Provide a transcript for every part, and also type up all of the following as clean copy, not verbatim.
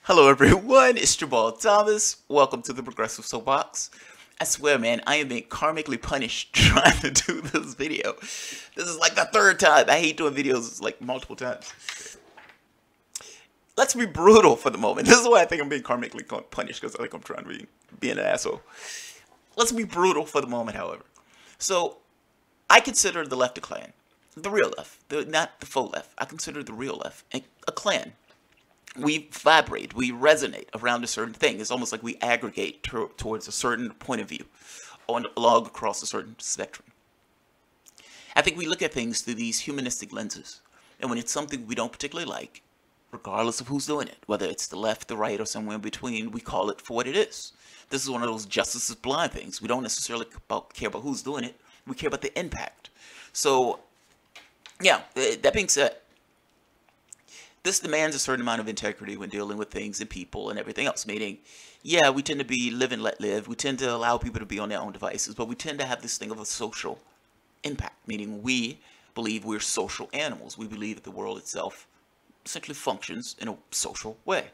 Hello everyone, it's Jabal Thomas. Welcome to the Progressive Soapbox. I swear, man, I am being karmically punished trying to do this video. This is like the third time. I hate doing videos like multiple times. Let's be brutal for the moment. This is why I think I'm being karmically punished, because I think I'm trying to be an asshole. Let's be brutal for the moment, however. So, I consider the left a clan. The real left. Not the faux left. I consider the real left a clan. We vibrate, we resonate around a certain thing. It's almost like we aggregate towards a certain point of view along across a certain spectrum. I think we look at things through these humanistic lenses. And when it's something we don't particularly like, regardless of who's doing it, whether it's the left, the right, or somewhere in between, we call it for what it is. This is one of those justice is blind things. We don't necessarily care about who's doing it. We care about the impact. So, yeah, that being said, this demands a certain amount of integrity when dealing with things and people and everything else. Meaning, yeah, we tend to be live and let live. We tend to allow people to be on their own devices, but we tend to have this thing of a social impact. Meaning, we believe we're social animals. We believe that the world itself essentially functions in a social way.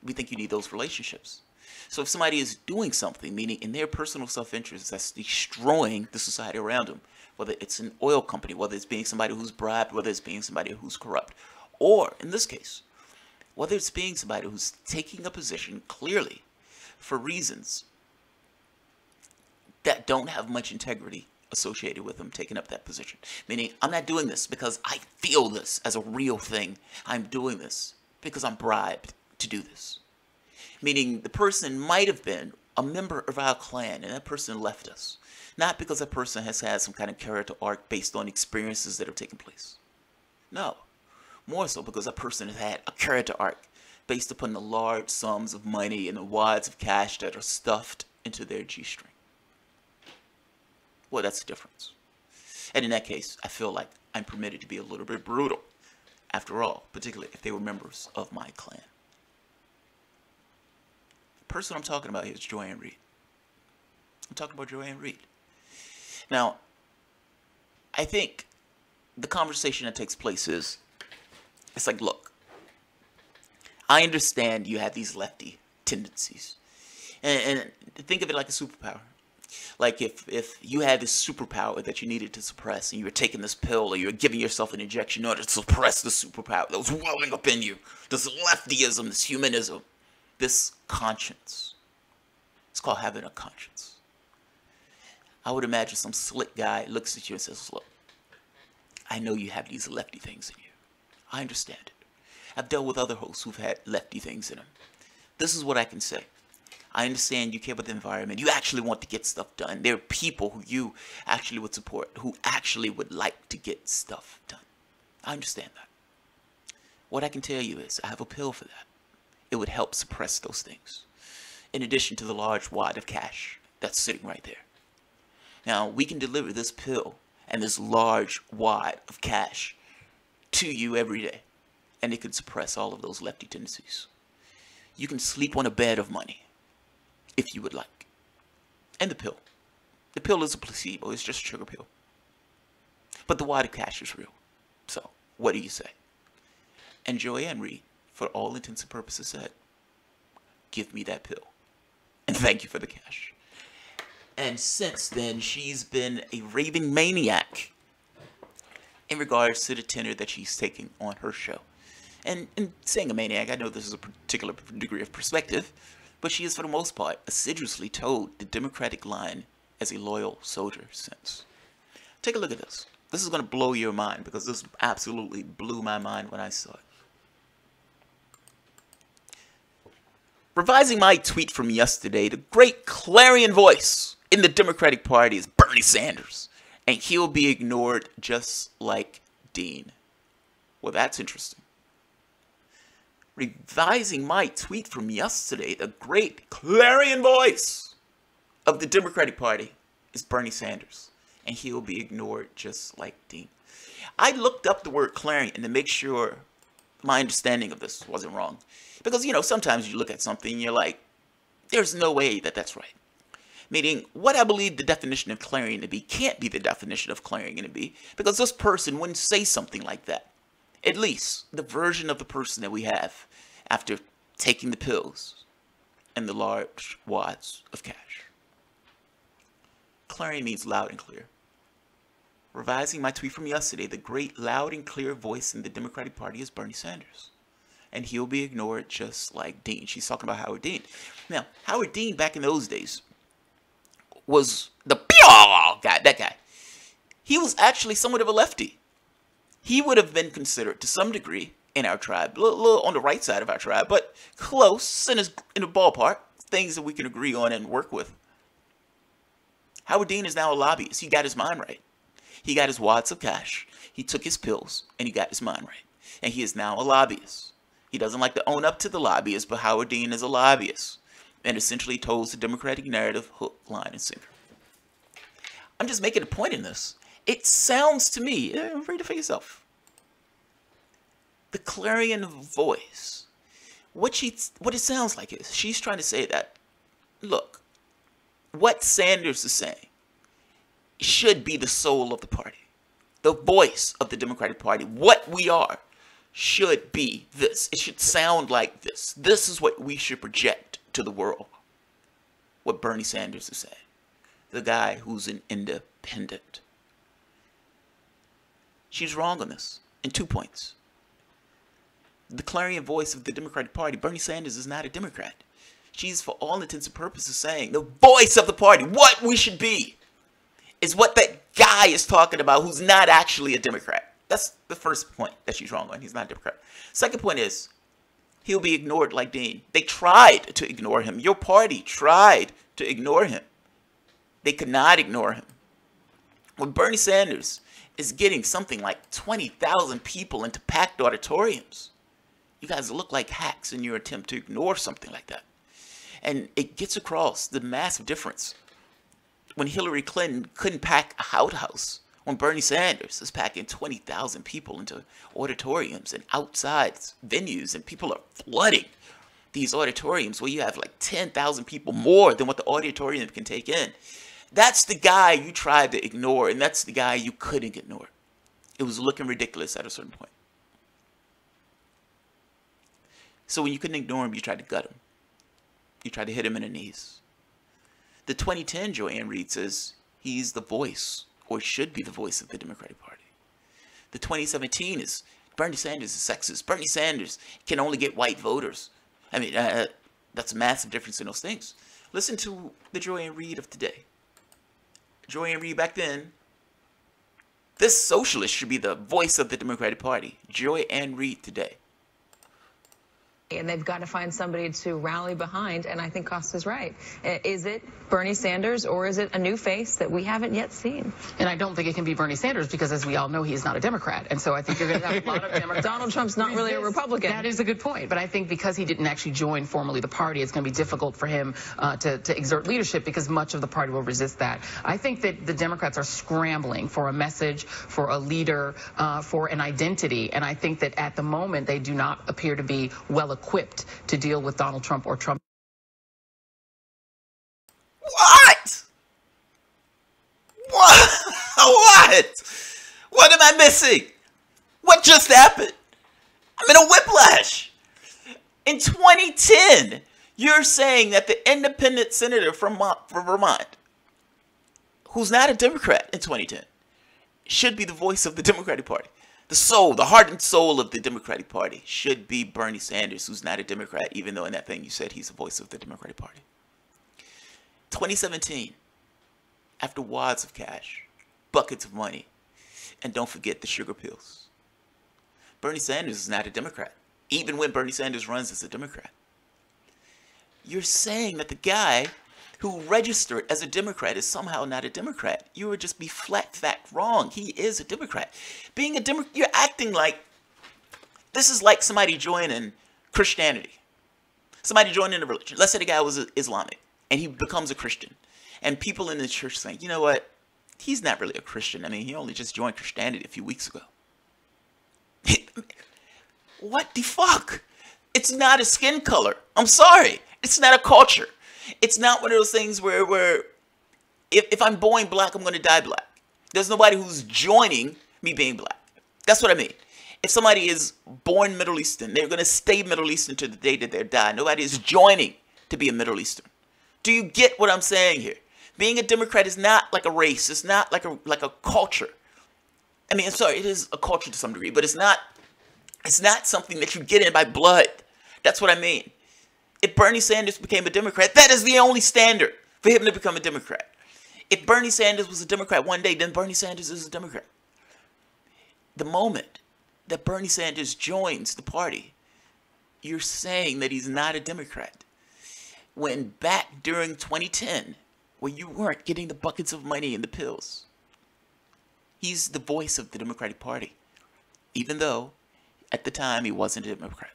We think you need those relationships. So if somebody is doing something, meaning in their personal self-interest, that's destroying the society around them, whether it's an oil company, whether it's being somebody who's bribed, whether it's being somebody who's corrupt, or, in this case, whether it's being somebody who's taking a position clearly for reasons that don't have much integrity associated with them taking up that position. Meaning, I'm not doing this because I feel this as a real thing. I'm doing this because I'm bribed to do this. Meaning, the person might have been a member of our clan and that person left us. Not because that person has had some kind of character arc based on experiences that have taken place. No. More so because that person has had a character arc based upon the large sums of money and the wads of cash that are stuffed into their G-string. Well, that's the difference. And in that case, I feel like I'm permitted to be a little bit brutal. After all, particularly if they were members of my clan. The person I'm talking about here is Joanne Reid. I'm talking about Joanne Reid. Now, I think the conversation that takes place is, it's like, look, I understand you have these lefty tendencies. And think of it like a superpower. Like if you had this superpower that you needed to suppress and you were taking this pill or you were giving yourself an injection in order to suppress the superpower that was welling up in you. This leftyism, this humanism, this conscience. It's called having a conscience. I would imagine some slick guy looks at you and says, look, I know you have these lefty things in you. I understand it. I've dealt with other hosts who've had lefty things in them. This is what I can say. I understand you care about the environment. You actually want to get stuff done. There are people who you actually would support, who actually would like to get stuff done. I understand that. What I can tell you is I have a pill for that. It would help suppress those things. In addition to the large wad of cash that's sitting right there. Now, we can deliver this pill and this large wad of cash to you every day, and it can suppress all of those lefty tendencies. You can sleep on a bed of money, if you would like. And the pill. The pill is a placebo, it's just a sugar pill. But the wad of cash is real. So, what do you say? And Joanne Reid, for all intents and purposes, said, give me that pill. And thank you for the cash. And since then, she's been a raving maniac in regards to the tenor that she's taking on her show. And in saying a maniac, I know this is a particular degree of perspective, but she has, for the most part, assiduously towed the Democratic line as a loyal soldier since. Take a look at this. This is going to blow your mind, because this absolutely blew my mind when I saw it. Revising my tweet from yesterday, the great clarion voice in the Democratic Party is Bernie Sanders. And he'll be ignored just like Dean. Well, that's interesting. Revising my tweet from yesterday, the great clarion voice of the Democratic Party is Bernie Sanders. And he'll be ignored just like Dean. I looked up the word clarion to make sure my understanding of this wasn't wrong. Because, you know, sometimes you look at something and you're like, there's no way that that's right. Meaning, what I believe the definition of clarion to be can't be the definition of clarion to be, because this person wouldn't say something like that. At least, the version of the person that we have after taking the pills, and the large wads of cash. Clarion means loud and clear. Revising my tweet from yesterday, the great loud and clear voice in the Democratic Party is Bernie Sanders. And he'll be ignored just like Dean. She's talking about Howard Dean. Now, Howard Dean back in those days was the guy, that guy. He was actually somewhat of a lefty. He would have been considered to some degree in our tribe, a little on the right side of our tribe, but close in the ballpark, things that we can agree on and work with. Howard Dean is now a lobbyist. He got his mind right. He got his wads of cash. He took his pills, and he got his mind right. And he is now a lobbyist. He doesn't like to own up to the lobbyist, but Howard Dean is a lobbyist and essentially toes the Democratic narrative hook, line, and sinker. I'm just making a point in this. It sounds to me, read it for yourself. The clarion voice, what it sounds like is she's trying to say that, look, what Sanders is saying should be the soul of the party, the voice of the Democratic Party. What we are should be this. It should sound like this. This is what we should project to the world. What Bernie Sanders is saying. The guy who's an independent. She's wrong on this in 2 points. The clarion voice of the Democratic Party, Bernie Sanders is not a Democrat. She's, for all intents and purposes, saying the voice of the party, what we should be, is what that guy is talking about who's not actually a Democrat. That's the first point that she's wrong on. He's not a Democrat. Second point is, he'll be ignored like Dean. They tried to ignore him. Your party tried to ignore him. They could not ignore him. When Bernie Sanders is getting something like 20,000 people into packed auditoriums, you guys look like hacks in your attempt to ignore something like that. And it gets across the massive difference when Hillary Clinton couldn't pack a outhouse, when Bernie Sanders is packing 20,000 people into auditoriums and outside venues, and people are flooding these auditoriums where you have like 10,000 people more than what the auditorium can take in. That's the guy you tried to ignore, and that's the guy you couldn't ignore. It was looking ridiculous at a certain point. So when you couldn't ignore him, you tried to gut him. You tried to hit him in the knees. The 2010 Joanne Reid says he's the voice, or should be the voice, of the Democratic Party. The 2017 is Bernie Sanders is sexist. Bernie Sanders can only get white voters. I mean, that's a massive difference in those things. Listen to the Joanne Reid of today. Joanne Reid back then, this socialist should be the voice of the Democratic Party. Joanne Reid today. And they've got to find somebody to rally behind, and I think Costa's right. Is it Bernie Sanders, or is it a new face that we haven't yet seen? And I don't think it can be Bernie Sanders, because as we all know, he is not a Democrat. And so I think you're going to have a lot of Democrats. Donald Trump's not really a Republican. That is a good point. But I think because he didn't actually join formally the party, it's going to be difficult for him to exert leadership, because much of the party will resist that. I think that the Democrats are scrambling for a message, for a leader, for an identity. And I think that at the moment, they do not appear to be well equipped to deal with Donald Trump or Trump. What? What am I missing? What just happened? I'm in a whiplash. In 2010, you're saying that the independent senator from Vermont, who's not a Democrat in 2010, should be the voice of the Democratic Party. The soul, the heart and soul of the Democratic Party should be Bernie Sanders, who's not a Democrat, even though in that thing you said he's the voice of the Democratic Party. 2017, after wads of cash, buckets of money, and don't forget the sugar pills. Bernie Sanders is not a Democrat, even when Bernie Sanders runs as a Democrat. You're saying that the guy who registered as a Democrat is somehow not a Democrat. You would just be flat fact wrong. He is a Democrat. Being a Democrat, you're acting like this is like somebody joining Christianity. Somebody joining a religion. Let's say the guy was Islamic and he becomes a Christian. And people in the church saying, you know what? He's not really a Christian. I mean, he only just joined Christianity a few weeks ago. What the fuck? It's not a skin color. I'm sorry. It's not a culture. It's not one of those things where if I'm born black, I'm going to die black. There's nobody who's joining me being black. That's what I mean. If somebody is born Middle Eastern, they're going to stay Middle Eastern to the day that they die. Nobody is joining to be a Middle Eastern. Do you get what I'm saying here? Being a Democrat is not like a race. It's not like a culture. I mean, sorry, it is a culture to some degree, but it's not something that you get in by blood. That's what I mean. If Bernie Sanders became a Democrat, that is the only standard for him to become a Democrat. If Bernie Sanders was a Democrat one day, then Bernie Sanders is a Democrat. The moment that Bernie Sanders joins the party, you're saying that he's not a Democrat. When back during 2010, where you weren't getting the buckets of money and the pills, he's the voice of the Democratic Party, even though at the time he wasn't a Democrat.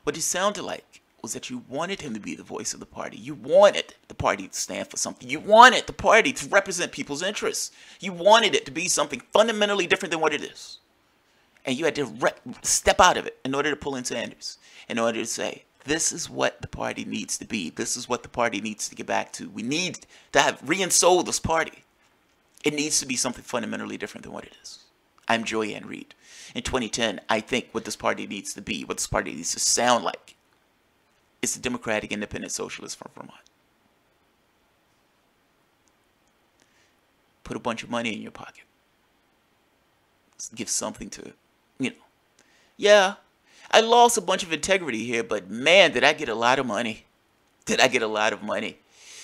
What it sounded like was that you wanted him to be the voice of the party. You wanted the party to stand for something. You wanted the party to represent people's interests. You wanted it to be something fundamentally different than what it is. And you had to step out of it in order to pull in Sanders, in order to say, this is what the party needs to be. This is what the party needs to get back to. We need to have re-ensoul this party. It needs to be something fundamentally different than what it is. I'm Joanne Reid. In 2010, I think what this party needs to be, what this party needs to sound like, is the Democratic Independent Socialist from Vermont. Put a bunch of money in your pocket. Give something to, yeah, I lost a bunch of integrity here, but man, did I get a lot of money. Did I get a lot of money?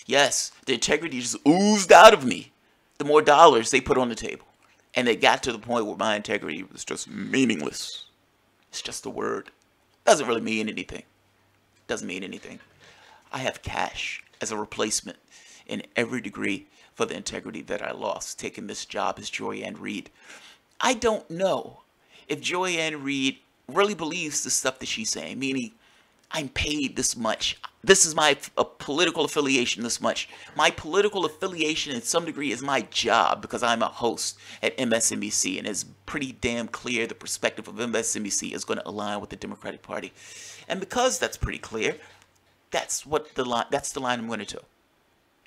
Yes, the integrity just oozed out of me. The more dollars they put on the table. And they got to the point where my integrity was just meaningless. It's just a word. Doesn't really mean anything. Doesn't mean anything. I have cash as a replacement in every degree for the integrity that I lost taking this job as Joanne Reid. I don't know if Joanne Reid really believes the stuff that she's saying, meaning I'm paid this much. This is my political affiliation this much. My political affiliation in some degree is my job because I'm a host at MSNBC, and it's pretty damn clear the perspective of MSNBC is going to align with the Democratic Party. And because that's pretty clear, that's the line I'm going to toe.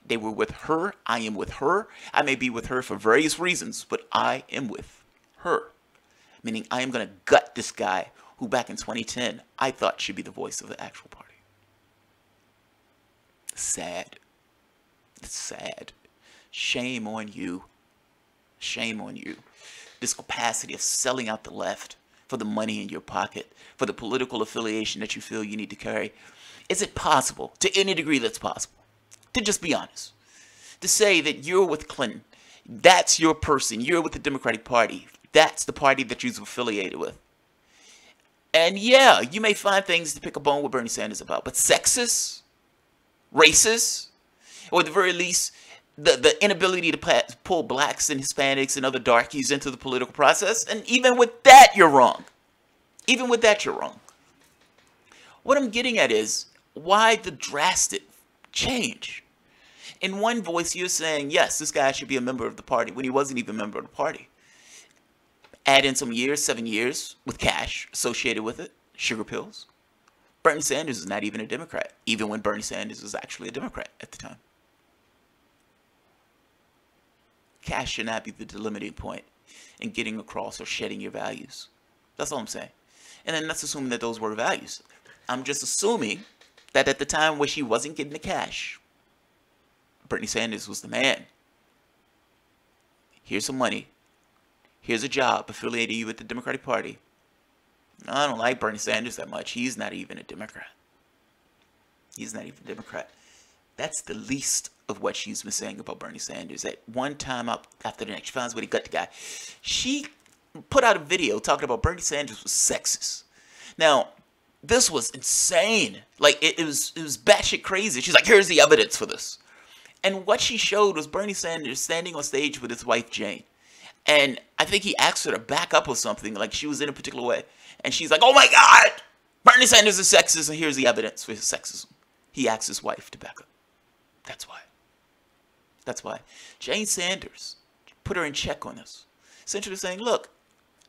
They were with her. I am with her. I may be with her for various reasons, but I am with her. Meaning I am going to gut this guy who back in 2010 I thought should be the voice of the actual party. Sad. It's sad. Shame on you. Shame on you. This capacity of selling out the left for the money in your pocket, for the political affiliation that you feel you need to carry. Is it possible, to any degree that's possible, to just be honest, to say that you're with Clinton, that's your person, you're with the Democratic Party, that's the party that you're affiliated with? And yeah, you may find things to pick a bone with Bernie Sanders about, but sexist, racist, or at the very least, the inability to pull blacks and Hispanics and other darkies into the political process, and even with that, you're wrong. Even with that, you're wrong. What I'm getting at is, why the drastic change? In one voice, you're saying, yes, this guy should be a member of the party, when he wasn't even a member of the party. Add in some years, 7 years, with cash associated with it, sugar pills. Bernie Sanders is not even a Democrat, even when Bernie Sanders was actually a Democrat at the time. Cash should not be the delimiting point in getting across or shedding your values. That's all I'm saying. And then let's assume that those were values. I'm just assuming that at the time where she wasn't getting the cash, Bernie Sanders was the man. Here's some money. Here's a job affiliated you with the Democratic Party. No, I don't like Bernie Sanders that much. He's not even a Democrat. He's not even a Democrat. That's the least of what she's been saying about Bernie Sanders. At one time up after the next, she finds where he got the guy. She put out a video talking about Bernie Sanders was sexist. Now, this was insane. Like, it was batshit crazy. She's like, here's the evidence for this. And what she showed was Bernie Sanders standing on stage with his wife, Jane. And I think he asked her to back up or something, like she was in a particular way. And she's like, oh my God, Bernie Sanders is sexist, and here's the evidence for his sexism. He asked his wife to back up. That's why. That's why. Jane Sanders put her in check on this. Essentially saying, look,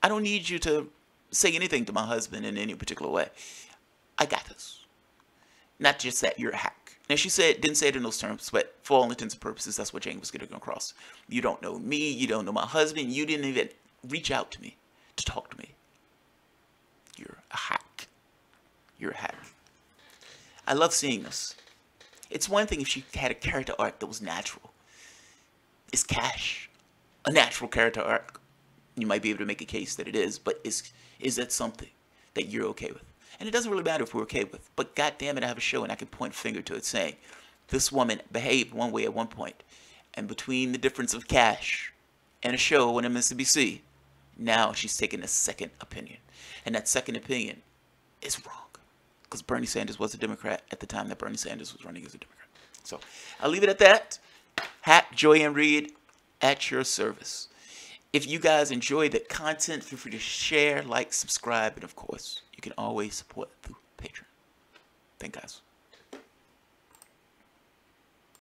I don't need you to say anything to my husband in any particular way. I got this. Not just that, you're a hack. Now, she didn't say it in those terms, but for all intents and purposes, that's what Jane was getting across. You don't know me. You don't know my husband. You didn't even reach out to me to talk to me. a hack. You're a hack. I love seeing this. It's one thing if she had a character arc that was natural. Is Cash a natural character arc? You might be able to make a case that it is, but is that something that you're okay with? And it doesn't really matter if we're okay with, but goddamn it, I have a show and I can point a finger to it saying, this woman behaved one way at one point, and between the difference of Cash and a show on MSNBC, now she's taking a second opinion. And that second opinion is wrong. Because Bernie Sanders was a Democrat at the time that Bernie Sanders was running as a Democrat. So I'll leave it at that. Hack Joy and Reid at your service. If you guys enjoy the content, feel free to share, like, subscribe, and of course, you can always support through Patreon. Thank you guys.